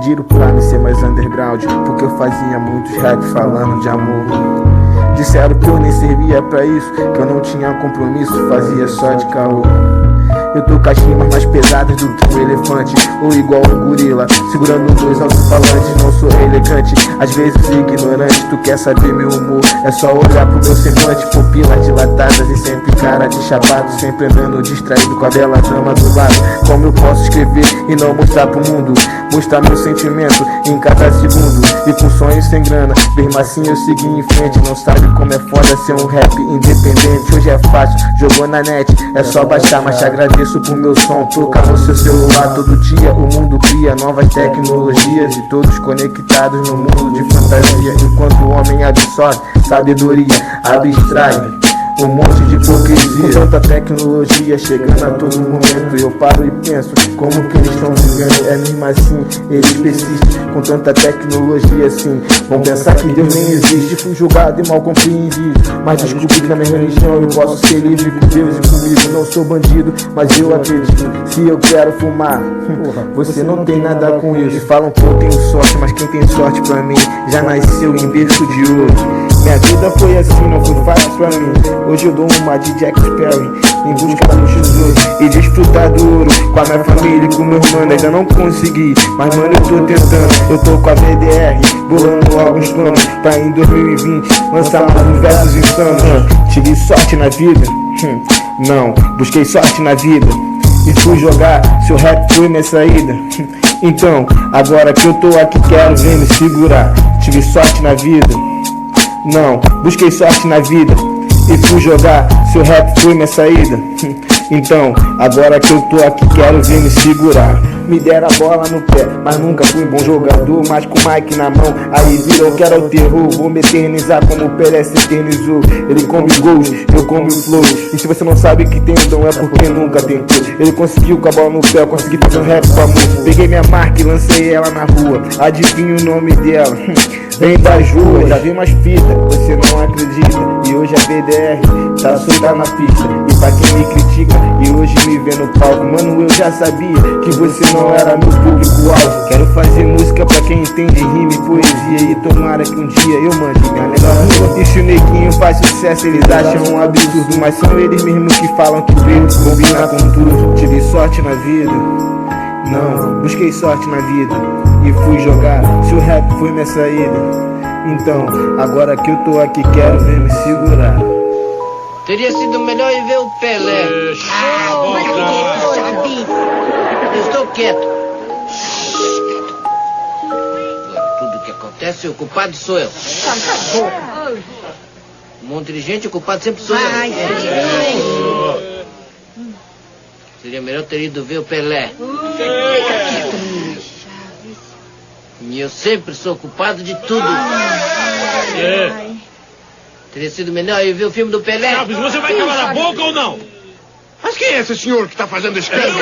pediram pra me ser mais underground, porque eu fazia muitos rap falando de amor. Disseram que eu nem servia pra isso, que eu não tinha compromisso, fazia só de caô. Eu tô com as rimas mais pesadas do que um elefante, ou igual um gorila, segurando dois alto-falantes. Não sou elegante, às vezes ignorante. Tu quer saber meu humor? É só olhar pro meu semblante. Pupilas dilatadas e sempre cara de chapado, sempre andando distraído com a bela dama do lado. Como eu posso escrever e não mostrar pro mundo? Mostrar meu sentimento em cada segundo. E com sonhos sem grana, mesmo assim eu segui em frente. Não sabe como é foda ser um rap independente. Hoje é fácil, jogou na net, é só baixar. Mas te agradeço por meu som, toca no seu celular todo dia. O mundo cria novas tecnologias e todos conectados no mundo de fantasia. Enquanto o homem absorve sabedoria, abstrai um monte de hipocrisia. Com tanta tecnologia chegando a todo momento, eu paro e penso como que eles estão vivendo. É mesmo assim, eles persistem com tanta tecnologia assim. Vão pensar que Deus nem existe. Fui julgado e mal compreendido, mas descobri que na minha religião eu posso ser livre com Deus e comigo. Não sou bandido, mas eu acredito. Se eu quero fumar, você não tem nada com isso. Falam que eu tenho sorte, mas quem tem sorte pra mim já nasceu em berço de ouro. Minha vida foi assim, não foi fácil pra mim. Hoje eu dou uma de Jack Sparrow em busca do tesouro e desfrutar do ouro com a minha família e com meu mano. Ainda não consegui, mas mano eu tô tentando. Eu tô com a VDR, bolando alguns planos pra em 2020 lançar mais uns versos insanos. Tive sorte na vida? Não, busquei sorte na vida e fui jogar, seu rap foi minha saída. Então, agora que eu tô aqui quero ver me segurar. Tive sorte na vida? Não, busquei sorte na vida e fui jogar, seu rap foi minha saída. Então, agora que eu tô aqui quero ver me segurar. Me deram a bola no pé, mas nunca fui bom jogador. Mas com o mic na mão, aí virou que era o terror. Vou me eternizar como o Pelé se eternizou. Ele come gols, eu como flows. E se você não sabe que tem dom é porque nunca tentou. Ele conseguiu com a bola no pé, eu consegui fazer um rap com amor. Peguei minha marca e lancei ela na rua. Adivinha o nome dela? Vem das ruas, já vi mais fita, você não acredita. E hoje a VDR tá solta na pista. E pra quem me critica e hoje me vê no palco, mano, eu já sabia que você não era meu público-alvo. Quero fazer música pra quem entende rima e poesia, e tomara que um dia eu mande minha melhor rima. E se o neguinho faz sucesso, eles acham um absurdo, mas são eles mesmos que falam que preto combina com tudo. Tive sorte na vida? Não, busquei sorte na vida e fui jogar, seu rap foi minha saída. Então, agora que eu tô aqui quero ver me segurar. Teria sido melhor ir ver o Pelé. Eu estou quieto. Tudo que acontece, o culpado sou eu. Um monte de gente, o culpado sempre sou eu. Seria melhor ter ido ver o Pelé. E eu sempre sou culpado de tudo. Teria sido melhor ir ver o filme do Pelé. Chaves, você vai calar a boca ou não? Mas quem é esse senhor que está fazendo escândalo?